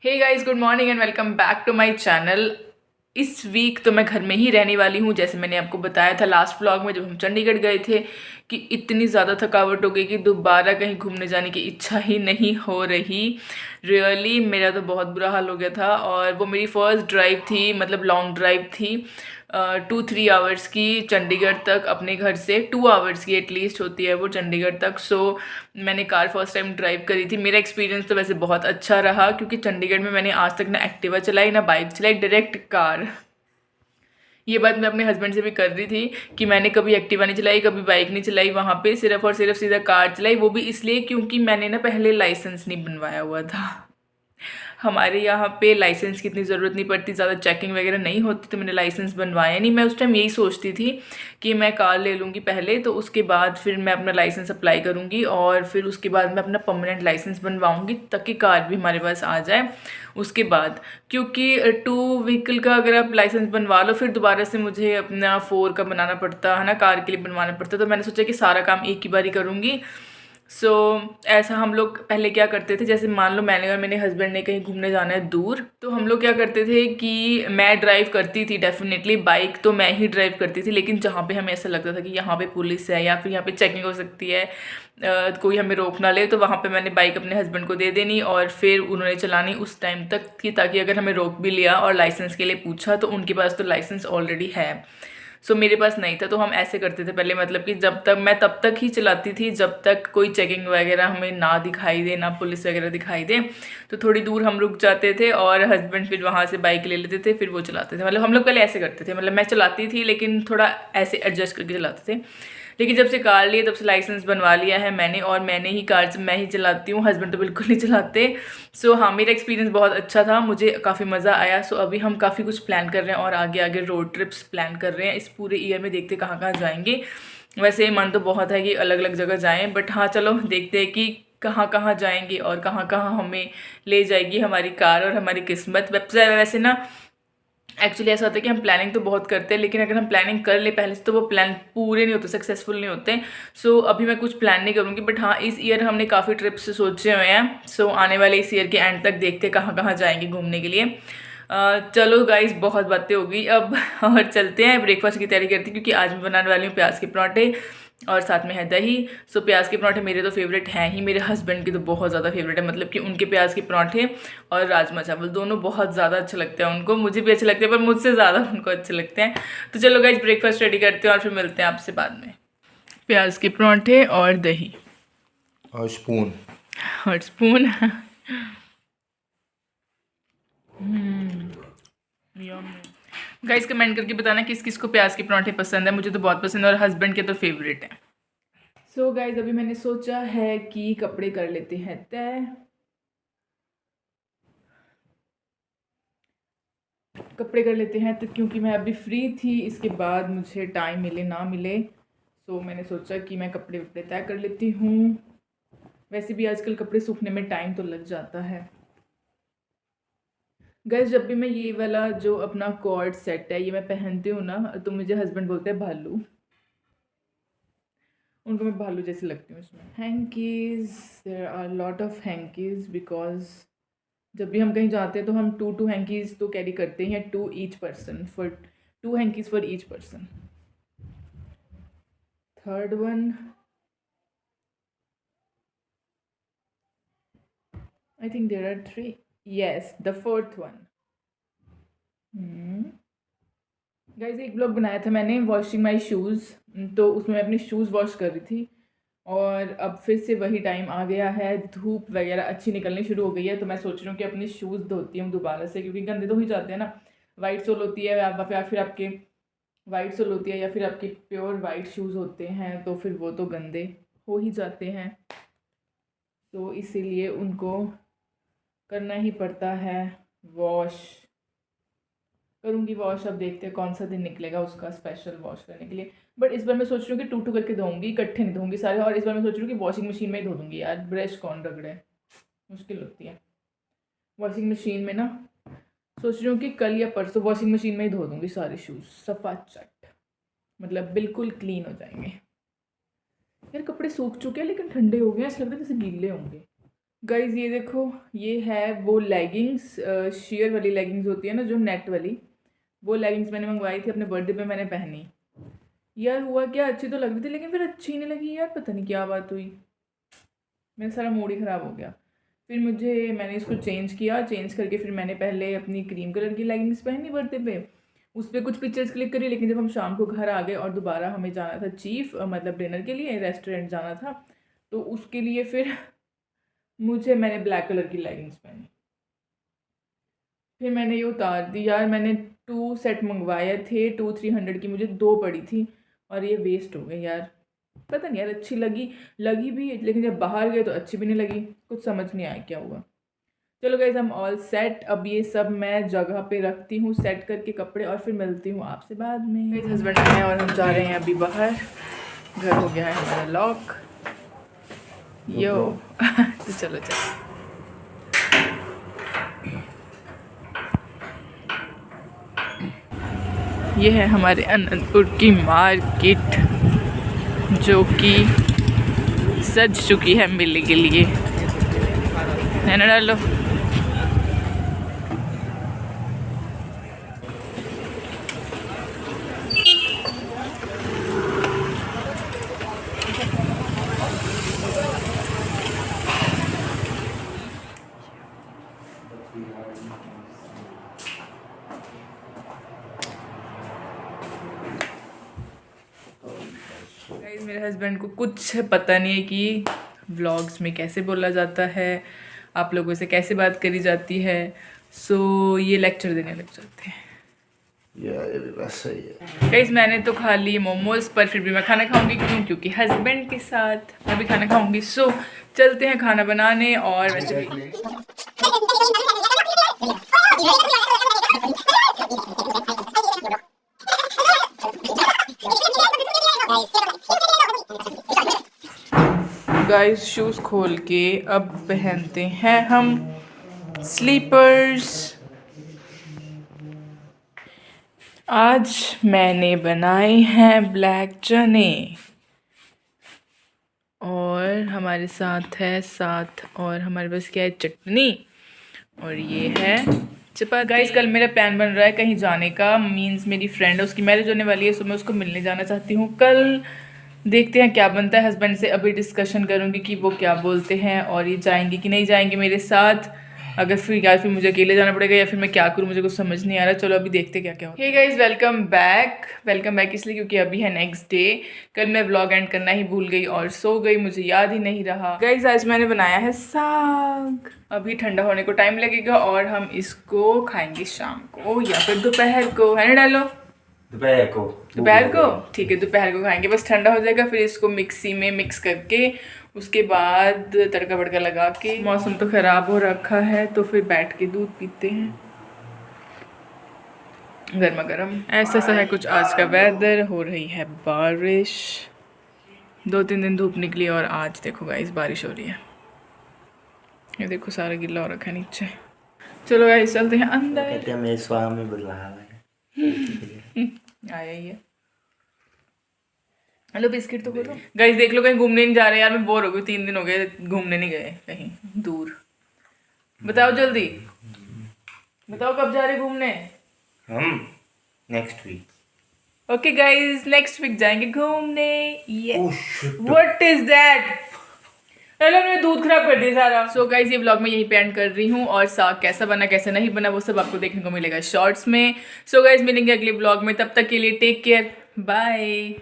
Hey guys, good morning and welcome back to my channel. इस week तो मैं घर में ही रहने वाली हूँ। जैसे मैंने आपको बताया था लास्ट व्लॉग में जब हम चंडीगढ़ गए थे कि इतनी ज़्यादा थकावट हो गई कि दोबारा कहीं घूमने जाने की इच्छा ही नहीं हो रही। रियली मेरा तो बहुत बुरा हाल हो गया था। और वो मेरी फर्स्ट ड्राइव थी, मतलब लॉन्ग ड्राइव थी, 2-3 आवर्स की चंडीगढ़ तक। अपने घर से 2 आवर्स की एटलीस्ट होती है वो चंडीगढ़ तक। सो मैंने कार फर्स्ट टाइम ड्राइव करी थी। मेरा एक्सपीरियंस तो वैसे बहुत अच्छा रहा क्योंकि चंडीगढ़ में मैंने आज तक ना एक्टिवा चलाई ना बाइक चलाई, डायरेक्ट कार। ये बात मैं अपने हस्बैंड से भी कर रही थी कि मैंने कभी एक्टिवा नहीं चलाई, कभी बाइक नहीं चलाई, वहाँ पे सिर्फ और सिर्फ सीधा कार चलाई। वो भी इसलिए क्योंकि मैंने ना पहले लाइसेंस नहीं बनवाया हुआ था। हमारे यहाँ पे लाइसेंस की इतनी ज़रूरत नहीं पड़ती, ज़्यादा चेकिंग वगैरह नहीं होती, तो मैंने लाइसेंस बनवाया नहीं। मैं उस टाइम यही सोचती थी कि मैं कार ले लूँगी पहले, तो उसके बाद फिर मैं अपना लाइसेंस अप्लाई करूँगी और फिर उसके बाद मैं अपना परमानेंट लाइसेंस बनवाऊँगी ताकि कार भी हमारे पास आ जाए उसके बाद। क्योंकि 2 व्हीकल का अगर आप लाइसेंस बनवा लो फिर दोबारा से मुझे अपना 4 का बनाना पड़ता है ना, कार के लिए बनवाना पड़ता। तो मैंने सोचा कि सारा काम एक ही बारी करूँगी। सो ऐसा हम लोग पहले क्या करते थे, जैसे मान लो मैंने और मेरे हस्बैंड ने कहीं घूमने जाना है दूर, तो हम लोग क्या करते थे कि मैं ड्राइव करती थी, डेफिनेटली बाइक तो मैं ही ड्राइव करती थी। लेकिन जहाँ पे हमें ऐसा लगता था कि यहाँ पे पुलिस है या फिर यहाँ पे चेकिंग हो सकती है, कोई हमें रोक ना ले, तो वहाँ पे मैंने बाइक अपने हस्बैंड को दे देनी और फिर उन्होंने चलानी उस टाइम तक कि ताकि अगर हमें रोक भी लिया और लाइसेंस के लिए पूछा तो उनके पास तो लाइसेंस ऑलरेडी है। सो मेरे पास नहीं था, तो हम ऐसे करते थे पहले, मतलब कि जब तक मैं तब तक ही चलाती थी जब तक कोई चेकिंग वगैरह हमें ना दिखाई दे, ना पुलिस वगैरह दिखाई दे। तो थोड़ी दूर हम रुक जाते थे और हस्बैंड फिर वहाँ से बाइक ले लेते थे, फिर वो चलाते थे। मतलब हम लोग पहले ऐसे करते थे, मतलब मैं चलाती थी लेकिन थोड़ा ऐसे एडजस्ट करके चलाते थे। लेकिन जब से कार लिए तब से लाइसेंस बनवा लिया है मैंने, और मैंने ही कार मैं ही चलाती हूँ, हस्बैंड तो बिल्कुल नहीं चलाते। सो हाँ, मेरा एक्सपीरियंस बहुत अच्छा था, मुझे काफ़ी मज़ा आया। सो अभी हम काफ़ी कुछ प्लान कर रहे हैं और आगे आगे रोड ट्रिप्स प्लान कर रहे हैं इस पूरे ईयर में। देखते कहाँ कहाँ जाएंगे। वैसे मन तो बहुत है कि अलग अलग जगह जाएं, बट हाँ चलो देखते हैं कि कहाँ कहाँ जाएंगे और कहाँ कहाँ हमें ले जाएगी हमारी कार और हमारी किस्मत। वैसे ना एक्चुअली ऐसा होता है कि हम प्लानिंग तो बहुत करते हैं, लेकिन अगर हम प्लानिंग कर ले पहले से तो वो प्लान पूरे नहीं होते, सक्सेसफुल नहीं होते। सो अभी मैं कुछ प्लान नहीं करूँगी, बट हाँ इस ईयर हमने काफ़ी ट्रिप्स सोचे हुए हैं। सो आने वाले इस ईयर के एंड तक देखते हैं कहाँ कहाँ जाएंगे घूमने के लिए। चलो गाइस, बहुत बातें हो गई अब और चलते हैं ब्रेकफास्ट की तैयारी करते हैं, क्योंकि आज मैं बनाने वाली हूँ प्याज के पराठे और साथ में है दही। सो प्याज के पराठे मेरे तो फेवरेट हैं ही, मेरे हस्बैंड के तो बहुत ज़्यादा फेवरेट है। मतलब कि उनके प्याज के पराठे और राजमा चावल दोनों बहुत ज़्यादा अच्छे लगते हैं उनको, मुझे भी अच्छे लगते हैं पर मुझसे ज़्यादा उनको अच्छे लगते हैं। तो चलो गाइस, ब्रेकफास्ट रेडी करते हैं और फिर मिलते हैं आपसे बाद में। प्याज के पराठे और दही और स्पून। और स्पून। गाइस कमेंट करके बताना किस किस को प्याज के पराठे पसंद है, मुझे तो बहुत पसंद है और हस्बैंड के तो फेवरेट है। सो गाइस, अभी मैंने सोचा है कि कपड़े कर लेते हैं तय। कपड़े कर लेते हैं तो क्योंकि मैं अभी फ्री थी, इसके बाद मुझे टाइम मिले ना मिले, सो मैंने सोचा कि मैं कपड़े वपड़े तय कर लेती हूँ। वैसे भी आजकल कपड़े सूखने में टाइम तो लग जाता है। गैस जब भी मैं ये वाला जो अपना कॉर्ड सेट है ये मैं पहनती हूँ ना, तो मुझे हस्बैंड बोलते हैं भालू। उनको मैं भालू जैसी लगती हूँ इसमें। Hankies, there are lot of hankies because जब भी हम कहीं जाते हैं तो हम टू हैंकीज तो कैरी करते हैं, to each person, for 2 hankies for each person. Third one, I think there are 3, yes the fourth one. Guys एक ब्लॉग बनाया था मैंने, वॉशिंग माई शूज़, तो उसमें मैं अपने शूज़ वॉश कर रही थी और अब फिर से वही टाइम आ गया है, धूप वगैरह अच्छी निकलनी शुरू हो गई है, तो मैं सोच रही हूँ कि अपने शूज़ धोती हूँ दोबारा से, क्योंकि गंदे तो ही जाते हैं ना। वाइट सोल होती है या फिर आपके वाइट सोल होती है या फिर आपके प्योर वाइट शूज़ होते हैं, तो फिर वो तो गंदे हो ही जाते हैं, तो इसीलिए उनको करना ही पड़ता है वॉश। करूँगी वॉश, अब देखते हैं कौन सा दिन निकलेगा उसका स्पेशल वॉश करने के लिए। बट इस बार मैं सोच रही हूँ कि टू करके धोऊंगी, इकट्ठे नहीं धोऊंगी सारे। और इस बार मैं सोच रही हूँ कि वॉशिंग मशीन में ही धो दूँगी यार, ब्रश कौन रगड़े, मुश्किल होती है वॉशिंग मशीन में ना। सोच रही हूँ कि कल या परसों वॉशिंग मशीन में ही धो दूँगी सारे शूज़, सफ़ा चट, मतलब बिल्कुल क्लीन हो जाएंगे। यार कपड़े सूख चुके हैं लेकिन ठंडे हो गए हैं, ऐसा लग रहा है जैसे गीले होंगे। गाइज ये देखो, ये है वो लेगिंग्स, शेयर वाली लेगिंग्स होती है ना, जो नेट वाली, वो लेगिंग्स मैंने मंगवाई थी अपने बर्थडे पे, मैंने पहनी। यार हुआ क्या, अच्छी तो लग रही थी लेकिन फिर अच्छी नहीं लगी यार, पता नहीं क्या बात हुई, मेरा सारा मूड ही ख़राब हो गया। फिर मैंने इसको चेंज किया, चेंज करके फिर मैंने पहले अपनी क्रीम कलर की लेगिंग्स पहनी बर्थडे पे, उस पर कुछ पिक्चर्स क्लिक करी। लेकिन जब हम शाम को घर आ गए और दोबारा हमें जाना था चीफ मतलब डिनर के लिए, रेस्टोरेंट जाना था, तो उसके लिए फिर मैंने ब्लैक कलर की लेगिंग्स पहनी। फिर मैंने ये उतार दी यार, मैंने 2 सेट मंगवाए थे, 2-300 की, मुझे 2 पड़ी थी और ये वेस्ट हो गई यार। पता नहीं यार, अच्छी लगी भी, लेकिन जब बाहर गए तो अच्छी भी नहीं लगी, कुछ समझ नहीं आया क्या हुआ। चलो गाइज, हम ऑल सेट। अब ये सब मैं जगह पे रखती हूँ सेट करके कपड़े, और फिर मिलती हूँ आपसे बाद में। मेरे हस्बैंड आए और हम जा रहे हैं अभी बाहर, घर हो गया है हमारा लॉक। यो तो चलो चलो। ये है हमारे अनंतपुर की मार्केट, जो कि सज चुकी है मेले के लिए, है ना डालो। गाइस मेरे हस्बैंड को कुछ पता नहीं है कि व्लॉग्स में कैसे बोला जाता है, आप लोगों से कैसे बात करी जाती है, सो ये लेक्चर देने लग जाते हैं। ये भी बात सही है। गाइस मैंने तो खा ली मोमोज, पर फिर भी मैं खाना खाऊंगी, क्यों? क्योंकि हस्बैंड के साथ मैं भी खाना खाऊंगी। सो चलते हैं खाना बनाने। और वैसे भी गाइस शूज़ खोल के अब पहनते हैं हम स्लीपर्स। आज मैंने बनाए हैं ब्लैक चने, और हमारे साथ और हमारे पास क्या है, चटनी, और ये है चपाती। गाइस कल मेरा प्लान बन रहा है कहीं जाने का, मीन्स मेरी फ्रेंड है, उसकी मैरिज होने वाली है, सो मैं उसको मिलने जाना चाहती हूँ कल। देखते हैं क्या बनता है, हस्बैंड से अभी डिस्कशन करूँगी कि वो क्या बोलते हैं, और ये जाएंगे कि नहीं जाएंगे मेरे साथ। अगर फिर मुझे अकेले जाना पड़ेगा या फिर मैं क्या करूँ, मुझे कुछ समझ नहीं आ रहा। चलो अभी देखते क्या क्या होता है। हे गाइस वेलकम बैक इसलिए क्योंकि अभी है नेक्स्ट डे। कल मैं व्लॉग एंड करना ही भूल गई और सो गई, मुझे याद ही नहीं रहा। गाइस आज मैंने बनाया है साग, अभी ठंडा होने को टाइम लगेगा और हम इसको खाएंगे शाम को या फिर दोपहर को, है ना डालो? दोपहर को ठीक है, दोपहर को खाएंगे, बस ठंडा हो जाएगा। फिर इसको मिक्सी में मिक्स करके उसके बाद तड़का वड़का लगा के। मौसम तो ख़राब हो रखा है, तो फिर बैठ के दूध पीते हैं गर्मा गर्म। ऐसा सा है कुछ आज का वेदर, हो रही है बारिश, 2-3 दिन धूप निकली और आज देखो गाइस बारिश हो रही है। ये देखो सारा गिल्ला हो रखा है नीचे। चलो गाइस चलते हैं अंदर। कहते हैं मेरे स्वामी बुला रहे हैं। आया ही है। हेलो बिस्किट तो बोलो। गाइस देख लो कहीं घूमने नहीं जा रहे यार, मैं बोर हो गई, 3 दिन हो गए घूमने नहीं गए कहीं दूर। बताओ जल्दी, बताओ कब जा रहे घूमने? हम next week. Okay guys next week जाएंगे घूमने। What is that? हेलो मैंने दूध खराब कर दिया सारा। सो गाइस ये व्लॉग मैं यहीं पे एंड कर रही हूँ, और साग कैसा बना कैसा नहीं बना वो सब आपको देखने को मिलेगा शॉर्ट्स में। सो गाइस मिलेंगे अगले व्लॉग में, तब तक के लिए टेक केयर, बाय।